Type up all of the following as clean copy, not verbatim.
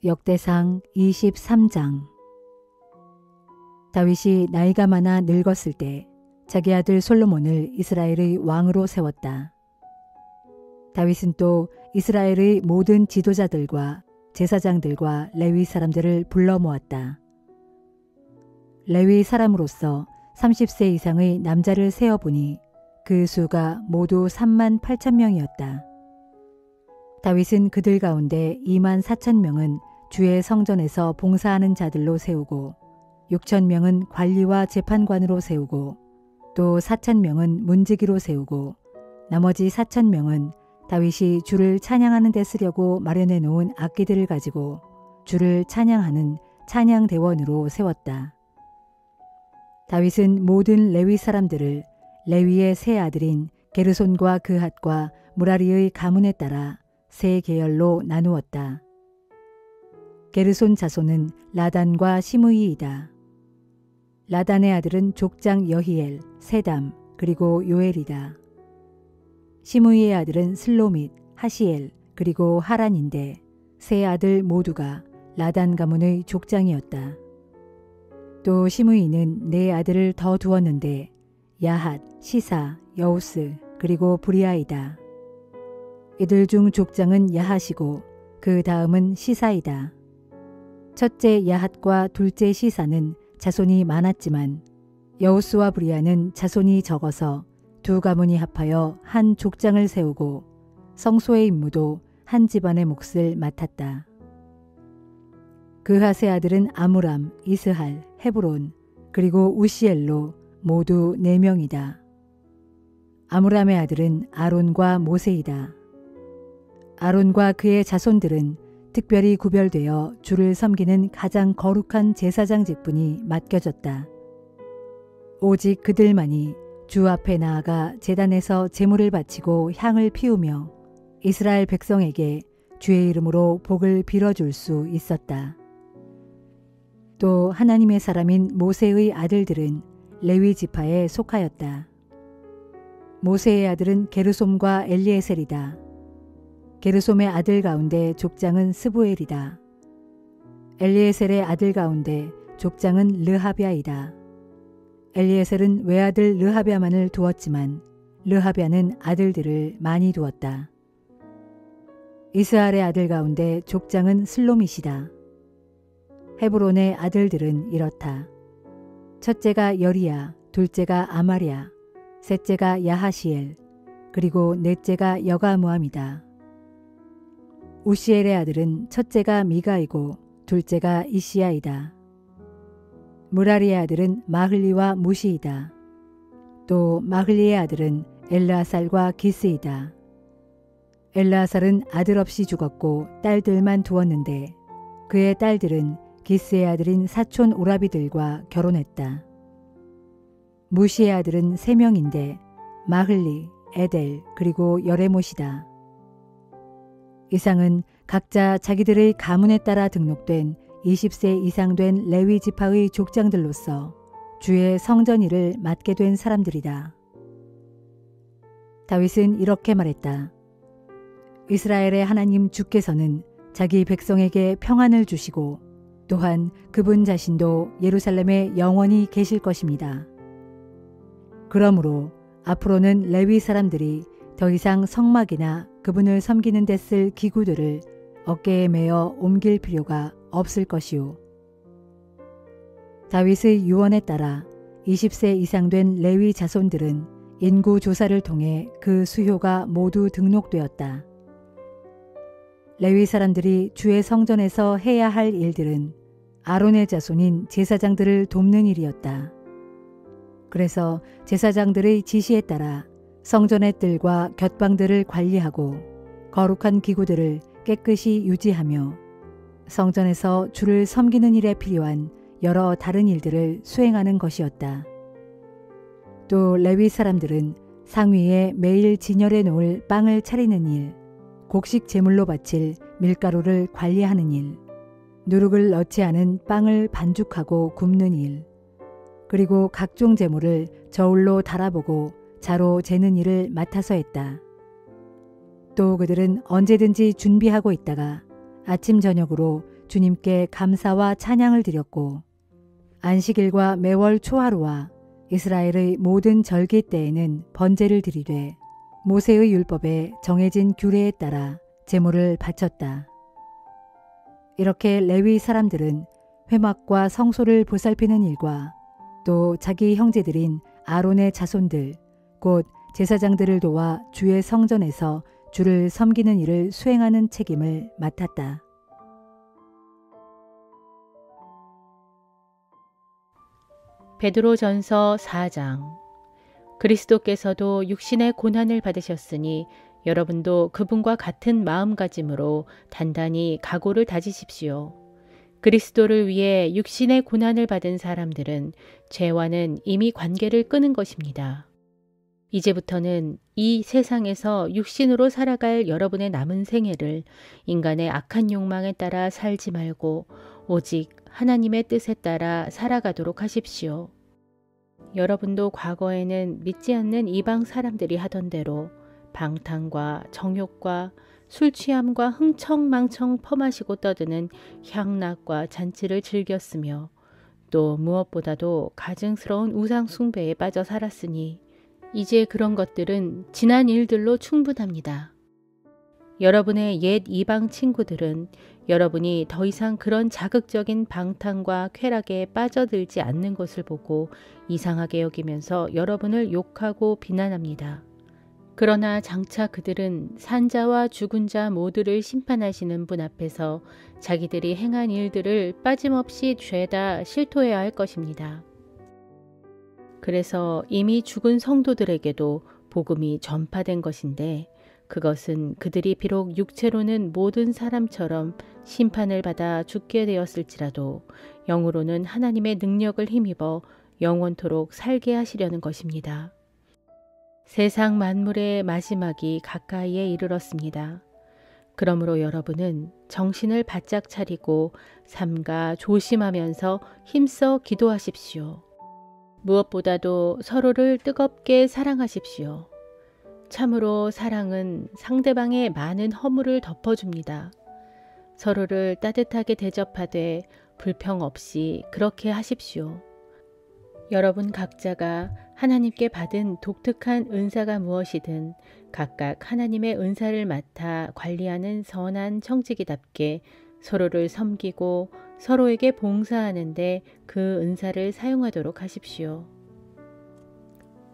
역대상 23장. 다윗이 나이가 많아 늙었을 때 자기 아들 솔로몬을 이스라엘의 왕으로 세웠다. 다윗은 또 이스라엘의 모든 지도자들과 제사장들과 레위 사람들을 불러 모았다. 레위 사람으로서 30세 이상의 남자를 세어보니 그 수가 모두 38,000명이었다. 다윗은 그들 가운데 24,000명은 주의 성전에서 봉사하는 자들로 세우고 6,000명은 관리와 재판관으로 세우고 또 4,000명은 문지기로 세우고 나머지 4,000명은 다윗이 주를 찬양하는 데 쓰려고 마련해 놓은 악기들을 가지고 주를 찬양하는 찬양대원으로 세웠다. 다윗은 모든 레위 사람들을 레위의 세 아들인 게르손과 그핫과 무라리의 가문에 따라 세 계열로 나누었다. 게르손 자손은 라단과 시므이이다. 라단의 아들은 족장 여히엘, 세담, 그리고 요엘이다. 시므이의 아들은 슬로밋, 하시엘, 그리고 하란인데 세 아들 모두가 라단 가문의 족장이었다. 또 시므이는 네 아들을 더 두었는데 야핫, 시사, 여우스, 그리고 브리아이다. 이들 중 족장은 야핫이고 그 다음은 시사이다. 첫째 야핫과 둘째 시사는 자손이 많았지만 여우스와 브리아는 자손이 적어서 두 가문이 합하여 한 족장을 세우고 성소의 임무도 한 집안의 몫을 맡았다. 그핫의 아들은 아므람, 이스할, 헤브론, 그리고 우시엘로 모두 4명이다. 아므람의 아들은 아론과 모세이다. 아론과 그의 자손들은 특별히 구별되어 주를 섬기는 가장 거룩한 제사장 직분이 맡겨졌다. 오직 그들만이 주 앞에 나아가 제단에서 제물을 바치고 향을 피우며 이스라엘 백성에게 주의 이름으로 복을 빌어줄 수 있었다. 또 하나님의 사람인 모세의 아들들은 레위 지파에 속하였다. 모세의 아들은 게르솜과 엘리에셀이다. 게르솜의 아들 가운데 족장은 스부엘이다. 엘리에셀의 아들 가운데 족장은 르하비아이다. 엘리에셀은 외아들 르하비아만을 두었지만 르하비아는 아들들을 많이 두었다. 이스할의 아들 가운데 족장은 슬로밋이다. 헤브론의 아들들은 이렇다. 첫째가 여리야, 둘째가 아마랴, 셋째가 야하시엘, 그리고 넷째가 여가무함이다. 우시엘의 아들은 첫째가 미가이고 둘째가 이시야이다. 무라리의 아들은 마흘리와 무시이다. 또 마흘리의 아들은 엘르아살과 기스이다. 엘르아살은 아들 없이 죽었고 딸들만 두었는데 그의 딸들은 기스의 아들인 사촌 오라비들과 결혼했다. 무시의 아들은 3명인데 마흘리, 에델, 그리고 여레못이다. 이상은 각자 자기들의 가문에 따라 등록된 20세 이상 된 레위 지파의 족장들로서 주의 성전 일을 맡게 된 사람들이다. 다윗은 이렇게 말했다. 이스라엘의 하나님 주께서는 자기 백성에게 평안을 주시고 또한 그분 자신도 예루살렘에 영원히 계실 것입니다. 그러므로 앞으로는 레위 사람들이 더 이상 성막이나 그분을 섬기는 데 쓸 기구들을 어깨에 메어 옮길 필요가 없을 것이요. 다윗의 유언에 따라 20세 이상 된 레위 자손들은 인구 조사를 통해 그 수효가 모두 등록되었다. 레위 사람들이 주의 성전에서 해야 할 일들은 아론의 자손인 제사장들을 돕는 일이었다. 그래서 제사장들의 지시에 따라 성전의 뜰과 곁방들을 관리하고 거룩한 기구들을 깨끗이 유지하며 성전에서 주를 섬기는 일에 필요한 여러 다른 일들을 수행하는 것이었다. 또 레위 사람들은 상위에 매일 진열해 놓을 빵을 차리는 일, 곡식 제물로 바칠 밀가루를 관리하는 일, 누룩을 넣지 않은 빵을 반죽하고 굽는 일, 그리고 각종 제물을 저울로 달아보고 자로 재는 일을 맡아서 했다. 또 그들은 언제든지 준비하고 있다가 아침 저녁으로 주님께 감사와 찬양을 드렸고 안식일과 매월 초하루와 이스라엘의 모든 절기 때에는 번제를 드리되 모세의 율법에 정해진 규례에 따라 제물을 바쳤다. 이렇게 레위 사람들은 회막과 성소를 보살피는 일과 또 자기 형제들인 아론의 자손들 곧 제사장들을 도와 주의 성전에서 주를 섬기는 일을 수행하는 책임을 맡았다. 베드로전서 4장. 그리스도께서도 육신의 고난을 받으셨으니 여러분도 그분과 같은 마음가짐으로 단단히 각오를 다지십시오. 그리스도를 위해 육신의 고난을 받은 사람들은 죄와는 이미 관계를 끊은 것입니다. 이제부터는 이 세상에서 육신으로 살아갈 여러분의 남은 생애를 인간의 악한 욕망에 따라 살지 말고 오직 하나님의 뜻에 따라 살아가도록 하십시오. 여러분도 과거에는 믿지 않는 이방 사람들이 하던 대로 방탕과 정욕과 술 취함과 흥청망청 퍼마시고 떠드는 향락과 잔치를 즐겼으며 또 무엇보다도 가증스러운 우상 숭배에 빠져 살았으니 이제 그런 것들은 지난 일들로 충분합니다. 여러분의 옛 이방 친구들은 여러분이 더 이상 그런 자극적인 방탕과 쾌락에 빠져들지 않는 것을 보고 이상하게 여기면서 여러분을 욕하고 비난합니다. 그러나 장차 그들은 산자와 죽은 자 모두를 심판하시는 분 앞에서 자기들이 행한 일들을 빠짐없이 죄다 실토해야 할 것입니다. 그래서 이미 죽은 성도들에게도 복음이 전파된 것인데 그것은 그들이 비록 육체로는 모든 사람처럼 심판을 받아 죽게 되었을지라도 영으로는 하나님의 능력을 힘입어 영원토록 살게 하시려는 것입니다. 세상 만물의 마지막이 가까이에 이르렀습니다. 그러므로 여러분은 정신을 바짝 차리고 삼가 조심하면서 힘써 기도하십시오. 무엇보다도 서로를 뜨겁게 사랑하십시오. 참으로 사랑은 상대방의 많은 허물을 덮어줍니다. 서로를 따뜻하게 대접하되 불평 없이 그렇게 하십시오. 여러분 각자가 하나님께 받은 독특한 은사가 무엇이든 각각 하나님의 은사를 맡아 관리하는 선한 청지기답게 서로를 섬기고 서로에게 봉사하는데 그 은사를 사용하도록 하십시오.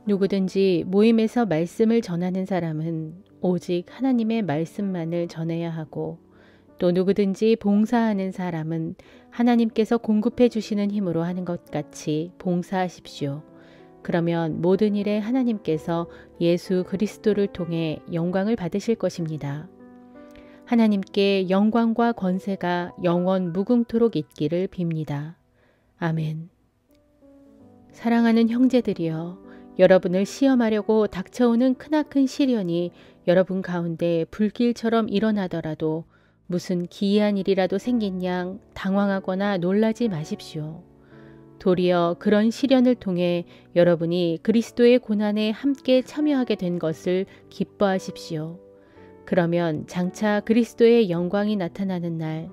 누구든지 모임에서 말씀을 전하는 사람은 오직 하나님의 말씀만을 전해야 하고 또 누구든지 봉사하는 사람은 하나님께서 공급해 주시는 힘으로 하는 것 같이 봉사하십시오. 그러면 모든 일에 하나님께서 예수 그리스도를 통해 영광을 받으실 것입니다. 하나님께 영광과 권세가 영원 무궁토록 있기를 빕니다. 아멘. 사랑하는 형제들이여, 여러분을 시험하려고 닥쳐오는 크나큰 시련이 여러분 가운데 불길처럼 일어나더라도 무슨 기이한 일이라도 생긴 양 당황하거나 놀라지 마십시오. 도리어 그런 시련을 통해 여러분이 그리스도의 고난에 함께 참여하게 된 것을 기뻐하십시오. 그러면 장차 그리스도의 영광이 나타나는 날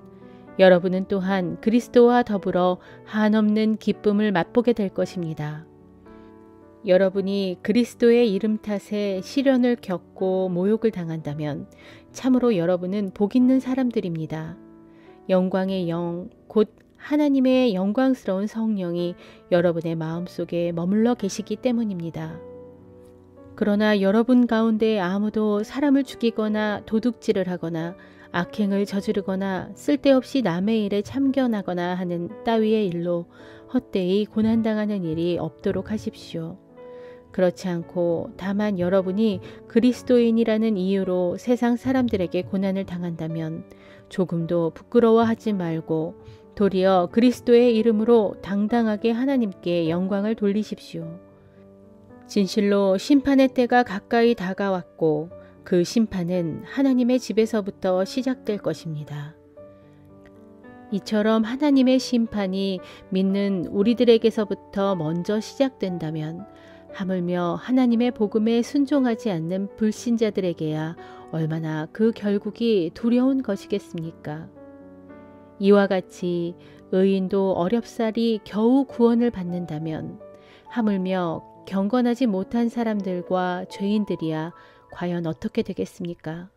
여러분은 또한 그리스도와 더불어 한없는 기쁨을 맛보게 될 것입니다. 여러분이 그리스도의 이름 탓에 시련을 겪고 모욕을 당한다면 참으로 여러분은 복 있는 사람들입니다. 영광의 영, 곧 하나님의 영광스러운 성령이 여러분의 마음속에 머물러 계시기 때문입니다. 그러나 여러분 가운데 아무도 사람을 죽이거나 도둑질을 하거나 악행을 저지르거나 쓸데없이 남의 일에 참견하거나 하는 따위의 일로 헛되이 고난당하는 일이 없도록 하십시오. 그렇지 않고 다만 여러분이 그리스도인이라는 이유로 세상 사람들에게 고난을 당한다면 조금도 부끄러워하지 말고 도리어 그리스도의 이름으로 당당하게 하나님께 영광을 돌리십시오. 진실로 심판의 때가 가까이 다가왔고 그 심판은 하나님의 집에서부터 시작될 것입니다. 이처럼 하나님의 심판이 믿는 우리들에게서부터 먼저 시작된다면 하물며 하나님의 복음에 순종하지 않는 불신자들에게야 얼마나 그 결국이 두려운 것이겠습니까? 이와 같이 의인도 어렵사리 겨우 구원을 받는다면 하물며 경건하지 못한 사람들과 죄인들이야 과연 어떻게 되겠습니까?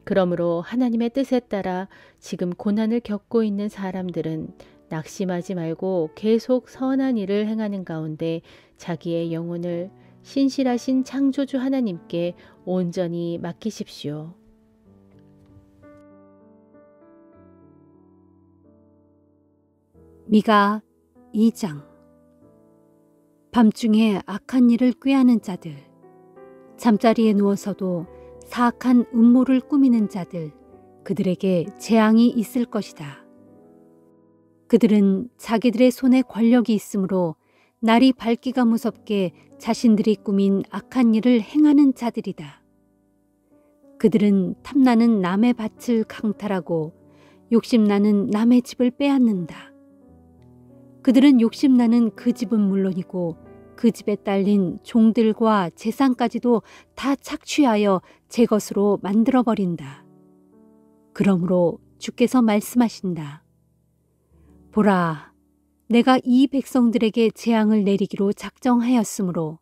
그러므로 하나님의 뜻에 따라 지금 고난을 겪고 있는 사람들은 낙심하지 말고 계속 선한 일을 행하는 가운데 자기의 영혼을 신실하신 창조주 하나님께 온전히 맡기십시오. 미가 2장. 밤중에 악한 일을 꾀하는 자들, 잠자리에 누워서도 사악한 음모를 꾸미는 자들, 그들에게 재앙이 있을 것이다. 그들은 자기들의 손에 권력이 있으므로 날이 밝기가 무섭게 자신들이 꾸민 악한 일을 행하는 자들이다. 그들은 탐나는 남의 밭을 강탈하고 욕심나는 남의 집을 빼앗는다. 그들은 욕심나는 그 집은 물론이고 그 집에 딸린 종들과 재산까지도 다 착취하여 제 것으로 만들어버린다. 그러므로 주께서 말씀하신다. 보라, 내가 이 백성들에게 재앙을 내리기로 작정하였으므로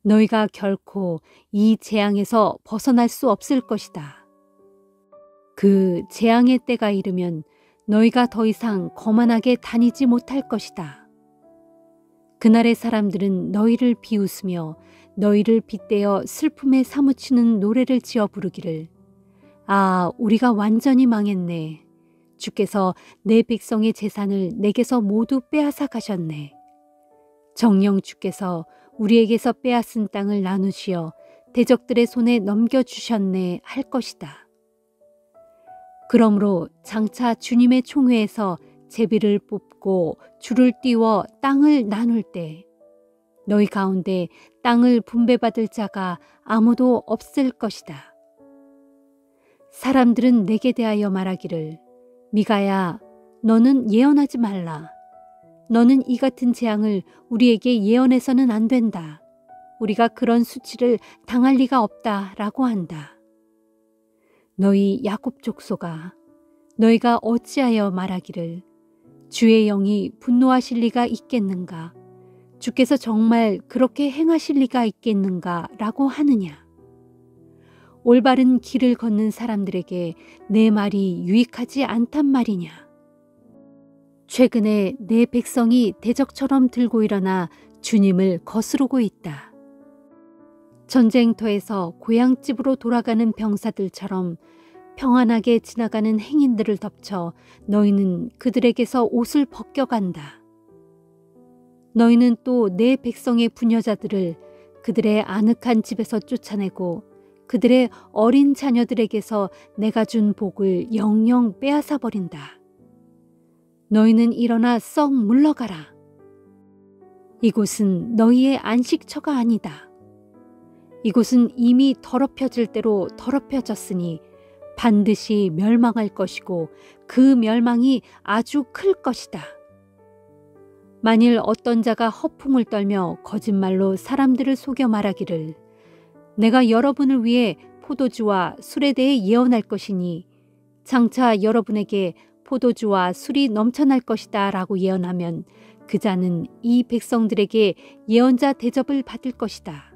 너희가 결코 이 재앙에서 벗어날 수 없을 것이다. 그 재앙의 때가 이르면 너희가 더 이상 거만하게 다니지 못할 것이다. 그날의 사람들은 너희를 비웃으며 너희를 빗대어 슬픔에 사무치는 노래를 지어 부르기를 아, 우리가 완전히 망했네. 주께서 내 백성의 재산을 내게서 모두 빼앗아 가셨네. 정녕 주께서 우리에게서 빼앗은 땅을 나누시어 대적들의 손에 넘겨주셨네 할 것이다. 그러므로 장차 주님의 총회에서 제비를 뽑고 줄을 띄워 땅을 나눌 때 너희 가운데 땅을 분배받을 자가 아무도 없을 것이다. 사람들은 내게 대하여 말하기를 미가야, 너는 예언하지 말라. 너는 이 같은 재앙을 우리에게 예언해서는 안 된다. 우리가 그런 수치를 당할 리가 없다 라고 한다. 너희 야곱 족속아, 너희가 어찌하여 말하기를 주의 영이 분노하실 리가 있겠는가? 주께서 정말 그렇게 행하실 리가 있겠는가? 라고 하느냐? 올바른 길을 걷는 사람들에게 내 말이 유익하지 않단 말이냐? 최근에 내 백성이 대적처럼 들고 일어나 주님을 거스르고 있다. 전쟁터에서 고향집으로 돌아가는 병사들처럼 평안하게 지나가는 행인들을 덮쳐 너희는 그들에게서 옷을 벗겨간다. 너희는 또 내 백성의 부녀자들을 그들의 아늑한 집에서 쫓아내고 그들의 어린 자녀들에게서 내가 준 복을 영영 빼앗아 버린다. 너희는 일어나 썩 물러가라. 이곳은 너희의 안식처가 아니다. 이곳은 이미 더럽혀질 대로 더럽혀졌으니 반드시 멸망할 것이고 그 멸망이 아주 클 것이다. 만일 어떤 자가 허풍을 떨며 거짓말로 사람들을 속여 말하기를 내가 여러분을 위해 포도주와 술에 대해 예언할 것이니 장차 여러분에게 포도주와 술이 넘쳐날 것이다 라고 예언하면 그 자는 이 백성들에게 예언자 대접을 받을 것이다.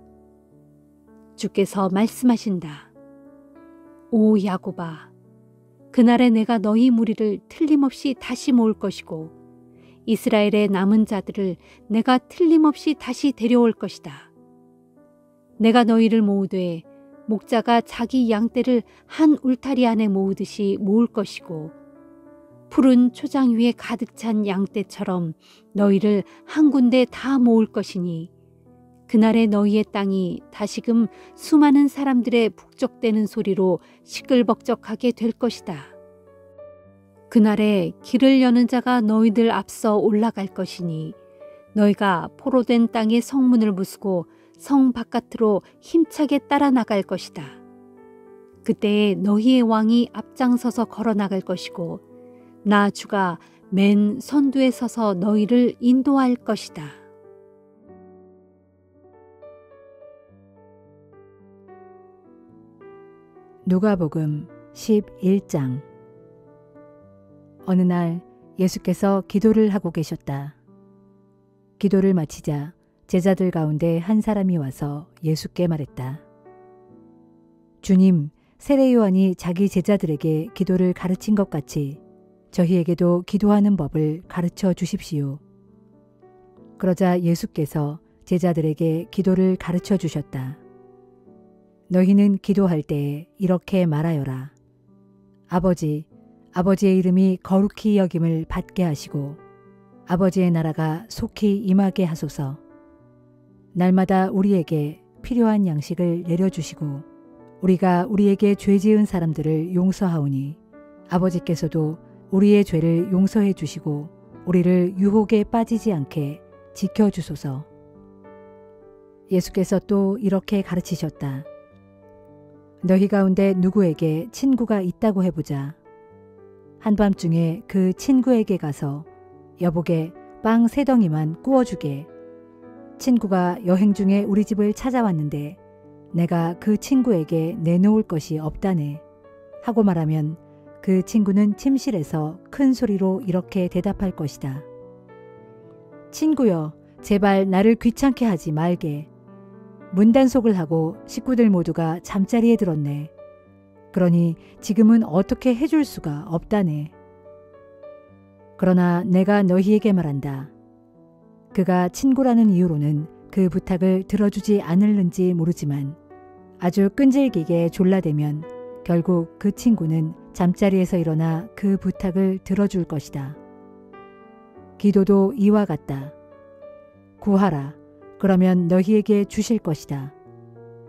주께서 말씀하신다. 오 야곱아, 그날에 내가 너희 무리를 틀림없이 다시 모을 것이고 이스라엘의 남은 자들을 내가 틀림없이 다시 데려올 것이다. 내가 너희를 모으되 목자가 자기 양떼를 한 울타리 안에 모으듯이 모을 것이고 푸른 초장 위에 가득 찬 양떼처럼 너희를 한 군데 다 모을 것이니 그날에 너희의 땅이 다시금 수많은 사람들의 북적대는 소리로 시끌벅적하게 될 것이다. 그날에 길을 여는 자가 너희들 앞서 올라갈 것이니 너희가 포로된 땅의 성문을 부수고 성 바깥으로 힘차게 따라 나갈 것이다. 그때에 너희의 왕이 앞장서서 걸어 나갈 것이고 나 주가 맨 선두에 서서 너희를 인도할 것이다. 누가복음 11장. 어느 날 예수께서 기도를 하고 계셨다. 기도를 마치자 제자들 가운데 한 사람이 와서 예수께 말했다. 주님, 세례 요한이 자기 제자들에게 기도를 가르친 것 같이 저희에게도 기도하는 법을 가르쳐 주십시오. 그러자 예수께서 제자들에게 기도를 가르쳐 주셨다. 너희는 기도할 때에 이렇게 말하여라. 아버지, 아버지의 이름이 거룩히 여김을 받게 하시고 아버지의 나라가 속히 임하게 하소서. 날마다 우리에게 필요한 양식을 내려주시고 우리가 우리에게 죄 지은 사람들을 용서하오니 아버지께서도 우리의 죄를 용서해 주시고 우리를 유혹에 빠지지 않게 지켜주소서. 예수께서 또 이렇게 가르치셨다. 너희 가운데 누구에게 친구가 있다고 해보자. 한밤중에 그 친구에게 가서 여보게 빵 3덩이만 구워주게. 친구가 여행 중에 우리 집을 찾아왔는데 내가 그 친구에게 내놓을 것이 없다네 하고 말하면 그 친구는 침실에서 큰 소리로 이렇게 대답할 것이다. 친구여, 제발 나를 귀찮게 하지 말게. 문단속을 하고 식구들 모두가 잠자리에 들었네. 그러니 지금은 어떻게 해줄 수가 없다네. 그러나 내가 너희에게 말한다. 그가 친구라는 이유로는 그 부탁을 들어주지 않을는지 모르지만 아주 끈질기게 졸라대면 결국 그 친구는 잠자리에서 일어나 그 부탁을 들어줄 것이다. 기도도 이와 같다. 구하라. 그러면 너희에게 주실 것이다.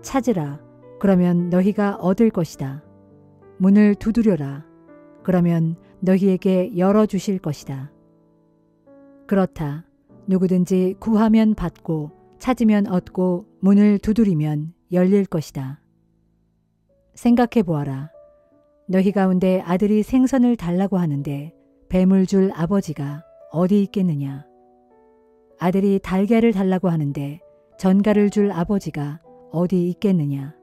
찾으라. 그러면 너희가 얻을 것이다. 문을 두드려라. 그러면 너희에게 열어주실 것이다. 그렇다. 누구든지 구하면 받고 찾으면 얻고 문을 두드리면 열릴 것이다. 생각해 보아라. 너희 가운데 아들이 생선을 달라고 하는데 뱀을 줄 아버지가 어디 있겠느냐? 아들이 달걀을 달라고 하는데 전갈을 줄 아버지가 어디 있겠느냐?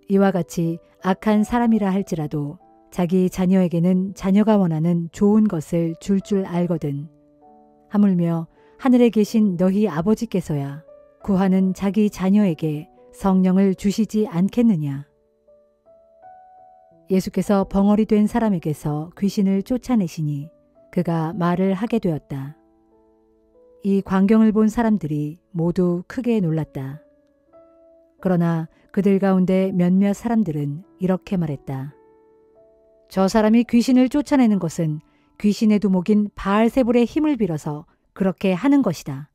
이와 같이 악한 사람이라 할지라도 자기 자녀에게는 자녀가 원하는 좋은 것을 줄 알거든. 하물며 하늘에 계신 너희 아버지께서야 구하는 자기 자녀에게 성령을 주시지 않겠느냐? 예수께서 벙어리 된 사람에게서 귀신을 쫓아내시니 그가 말을 하게 되었다. 이 광경을 본 사람들이 모두 크게 놀랐다. 그러나 그들 가운데 몇몇 사람들은 이렇게 말했다. 저 사람이 귀신을 쫓아내는 것은 귀신의 두목인 바알세불의 힘을 빌어서 그렇게 하는 것이다.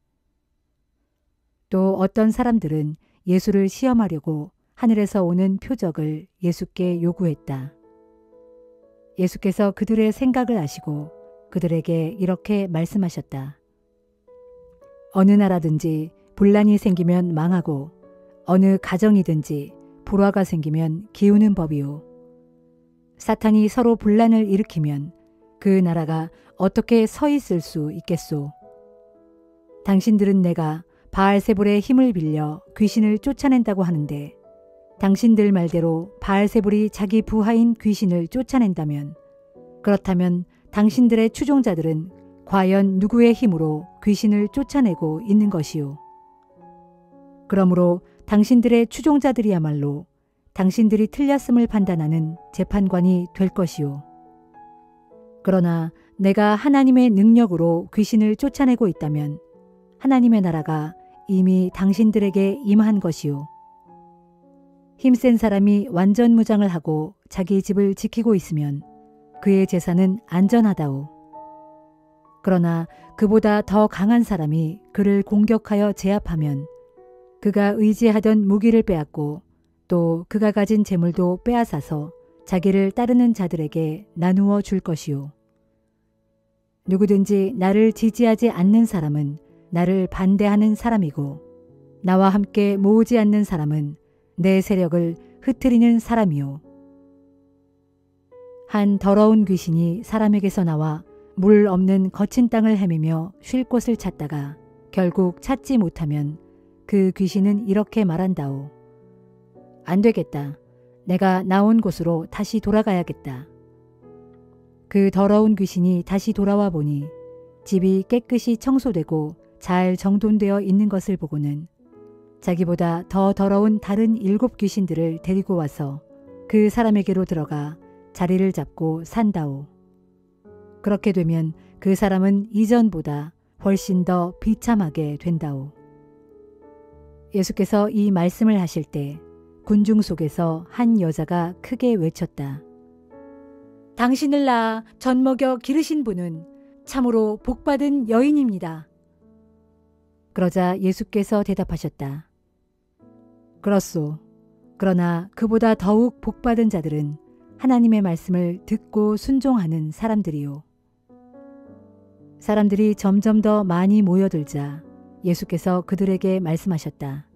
또 어떤 사람들은 예수를 시험하려고 하늘에서 오는 표적을 예수께 요구했다. 예수께서 그들의 생각을 아시고 그들에게 이렇게 말씀하셨다. 어느 나라든지 분란이 생기면 망하고 어느 가정이든지 불화가 생기면 기우는 법이요. 사탄이 서로 분란을 일으키면 그 나라가 어떻게 서 있을 수 있겠소? 당신들은 내가 바알세불의 힘을 빌려 귀신을 쫓아낸다고 하는데 당신들 말대로 바알세불이 자기 부하인 귀신을 쫓아낸다면 그렇다면 당신들의 추종자들은 과연 누구의 힘으로 귀신을 쫓아내고 있는 것이요? 그러므로 당신들의 추종자들이야말로 당신들이 틀렸음을 판단하는 재판관이 될 것이요. 그러나 내가 하나님의 능력으로 귀신을 쫓아내고 있다면 하나님의 나라가 이미 당신들에게 임한 것이요. 힘센 사람이 완전 무장을 하고 자기 집을 지키고 있으면 그의 재산은 안전하다오. 그러나 그보다 더 강한 사람이 그를 공격하여 제압하면 그가 의지하던 무기를 빼앗고 또 그가 가진 재물도 빼앗아서 자기를 따르는 자들에게 나누어 줄 것이요. 누구든지 나를 지지하지 않는 사람은 나를 반대하는 사람이고 나와 함께 모으지 않는 사람은 내 세력을 흩트리는 사람이요. 한 더러운 귀신이 사람에게서 나와 물 없는 거친 땅을 헤매며 쉴 곳을 찾다가 결국 찾지 못하면 그 귀신은 이렇게 말한다오. 안 되겠다. 내가 나온 곳으로 다시 돌아가야겠다. 그 더러운 귀신이 다시 돌아와 보니 집이 깨끗이 청소되고 잘 정돈되어 있는 것을 보고는 자기보다 더 더러운 다른 7 귀신들을 데리고 와서 그 사람에게로 들어가 자리를 잡고 산다오. 그렇게 되면 그 사람은 이전보다 훨씬 더 비참하게 된다오. 예수께서 이 말씀을 하실 때 군중 속에서 한 여자가 크게 외쳤다. 당신을 낳아 젖 먹여 기르신 분은 참으로 복받은 여인입니다. 그러자 예수께서 대답하셨다. 그렇소. 그러나 그보다 더욱 복받은 자들은 하나님의 말씀을 듣고 순종하는 사람들이요. 사람들이 점점 더 많이 모여들자 예수께서 그들에게 말씀하셨다.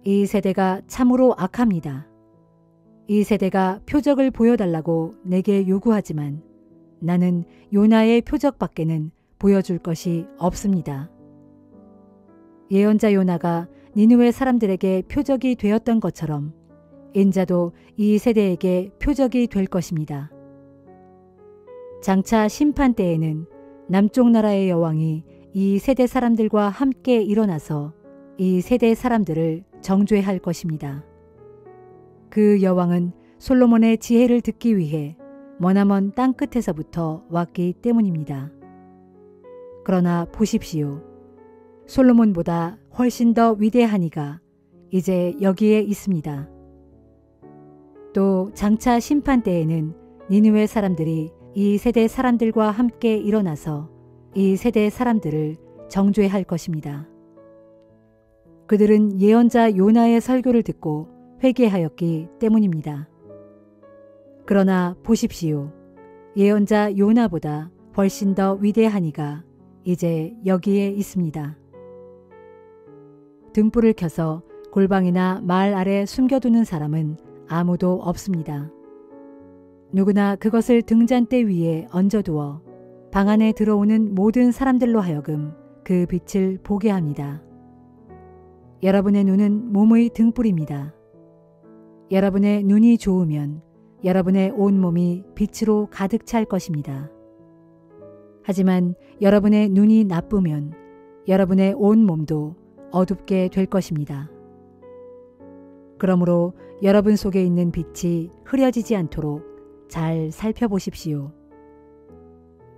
이 세대가 참으로 악합니다. 이 세대가 표적을 보여달라고 내게 요구하지만 나는 요나의 표적밖에는 보여줄 것이 없습니다. 예언자 요나가 니느웨 사람들에게 표적이 되었던 것처럼 인자도 이 세대에게 표적이 될 것입니다. 장차 심판 때에는 남쪽 나라의 여왕이 이 세대 사람들과 함께 일어나서 이 세대 사람들을 정죄할 것입니다. 그 여왕은 솔로몬의 지혜를 듣기 위해 머나먼 땅끝에서부터 왔기 때문입니다. 그러나 보십시오. 솔로몬보다 훨씬 더 위대한 이가 이제 여기에 있습니다. 또 장차 심판 때에는 니느웨 사람들이 이 세대 사람들과 함께 일어나서 이 세대 사람들을 정죄할 것입니다. 그들은 예언자 요나의 설교를 듣고 회개하였기 때문입니다. 그러나 보십시오. 예언자 요나보다 훨씬 더 위대한 이가 이제 여기에 있습니다. 등불을 켜서 골방이나 말 아래 숨겨두는 사람은 아무도 없습니다. 누구나 그것을 등잔대 위에 얹어두어 방 안에 들어오는 모든 사람들로 하여금 그 빛을 보게 합니다. 여러분의 눈은 몸의 등불입니다. 여러분의 눈이 좋으면 여러분의 온몸이 빛으로 가득 찰 것입니다. 하지만 여러분의 눈이 나쁘면 여러분의 온몸도 어둡게 될 것입니다. 그러므로 여러분 속에 있는 빛이 흐려지지 않도록 잘 살펴보십시오.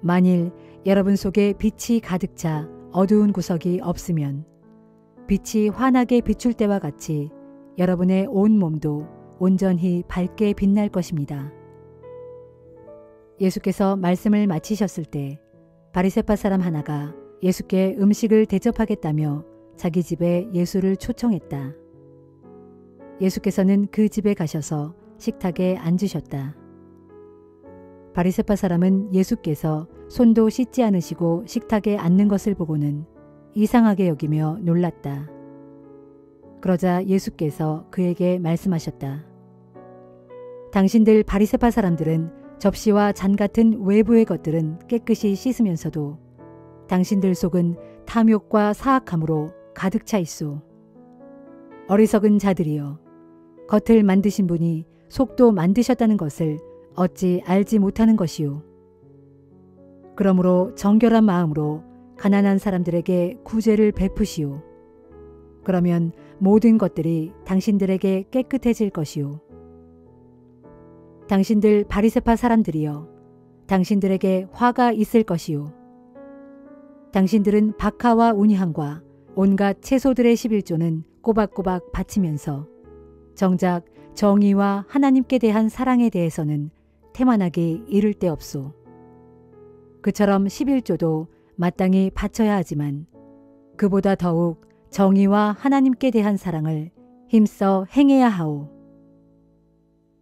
만일 여러분 속에 빛이 가득 차 어두운 구석이 없으면 빛이 환하게 비출 때와 같이 여러분의 온몸도 온전히 밝게 빛날 것입니다. 예수께서 말씀을 마치셨을 때 바리새파 사람 하나가 예수께 음식을 대접하겠다며 자기 집에 예수를 초청했다. 예수께서는 그 집에 가셔서 식탁에 앉으셨다. 바리새파 사람은 예수께서 손도 씻지 않으시고 식탁에 앉는 것을 보고는 이상하게 여기며 놀랐다. 그러자 예수께서 그에게 말씀하셨다. 당신들 바리새파 사람들은 접시와 잔 같은 외부의 것들은 깨끗이 씻으면서도 당신들 속은 탐욕과 사악함으로 가득 차 있소. 어리석은 자들이여, 겉을 만드신 분이 속도 만드셨다는 것을 어찌 알지 못하는 것이요. 그러므로 정결한 마음으로 가난한 사람들에게 구제를 베푸시오. 그러면 모든 것들이 당신들에게 깨끗해질 것이요. 당신들 바리새파 사람들이여, 당신들에게 화가 있을 것이요. 당신들은 박하와 운향과 온갖 채소들의 11조는 꼬박꼬박 바치면서 정작 정의와 하나님께 대한 사랑에 대해서는 태만하기 이를 데 없소. 그처럼 11조도 마땅히 바쳐야 하지만 그보다 더욱 정의와 하나님께 대한 사랑을 힘써 행해야 하오.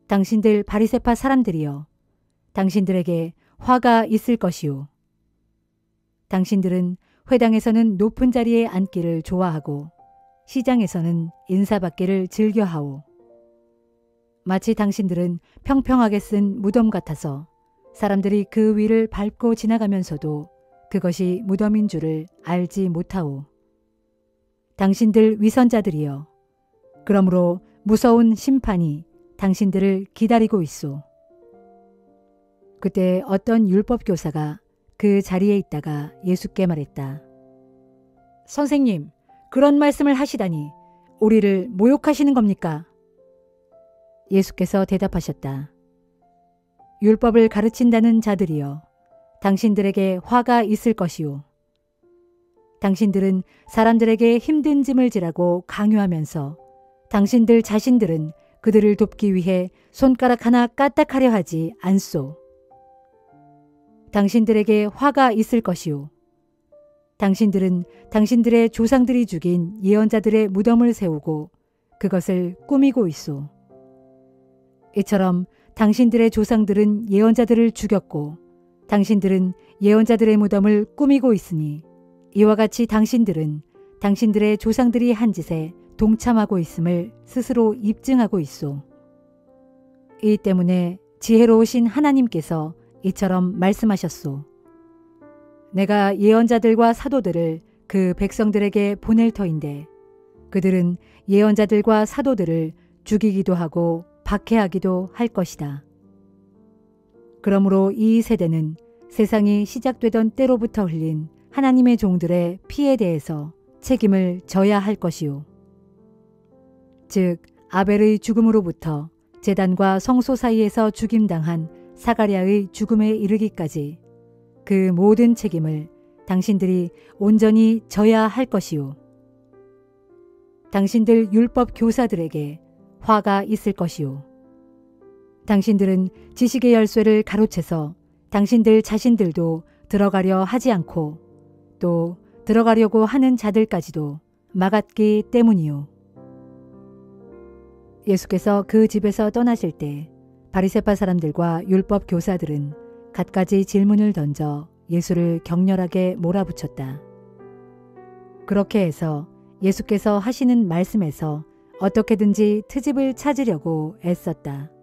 당신들 바리새파 사람들이여, 당신들에게 화가 있을 것이오. 당신들은 회당에서는 높은 자리에 앉기를 좋아하고 시장에서는 인사받기를 즐겨하오. 마치 당신들은 평평하게 쓴 무덤 같아서 사람들이 그 위를 밟고 지나가면서도 그것이 무덤인 줄을 알지 못하오. 당신들 위선자들이여, 그러므로 무서운 심판이 당신들을 기다리고 있소. 그때 어떤 율법 교사가 그 자리에 있다가 예수께 말했다. 선생님, 그런 말씀을 하시다니 우리를 모욕하시는 겁니까? 예수께서 대답하셨다. 율법을 가르친다는 자들이여, 당신들에게 화가 있을 것이오. 당신들은 사람들에게 힘든 짐을 지라고 강요하면서 당신들 자신들은 그들을 돕기 위해 손가락 하나 까딱하려 하지 않소. 당신들에게 화가 있을 것이오. 당신들은 당신들의 조상들이 죽인 예언자들의 무덤을 세우고 그것을 꾸미고 있소. 이처럼 당신들의 조상들은 예언자들을 죽였고 당신들은 예언자들의 무덤을 꾸미고 있으니 이와 같이 당신들은 당신들의 조상들이 한 짓에 동참하고 있음을 스스로 입증하고 있소. 이 때문에 지혜로우신 하나님께서 이처럼 말씀하셨소. 내가 예언자들과 사도들을 그 백성들에게 보낼 터인데 그들은 예언자들과 사도들을 죽이기도 하고 박해하기도 할 것이다. 그러므로 이 세대는 세상이 시작되던 때로부터 흘린 하나님의 종들의 피에 대해서 책임을 져야 할 것이요. 즉 아벨의 죽음으로부터 제단과 성소 사이에서 죽임당한 사가랴의 죽음에 이르기까지 그 모든 책임을 당신들이 온전히 져야 할 것이요. 당신들 율법 교사들에게 화가 있을 것이요. 당신들은 지식의 열쇠를 가로채서 당신들 자신들도 들어가려 하지 않고 또 들어가려고 하는 자들까지도 막았기 때문이요. 예수께서 그 집에서 떠나실 때 바리새파 사람들과 율법 교사들은 갖가지 질문을 던져 예수를 격렬하게 몰아붙였다. 그렇게 해서 예수께서 하시는 말씀에서 어떻게든지 트집을 찾으려고 애썼다.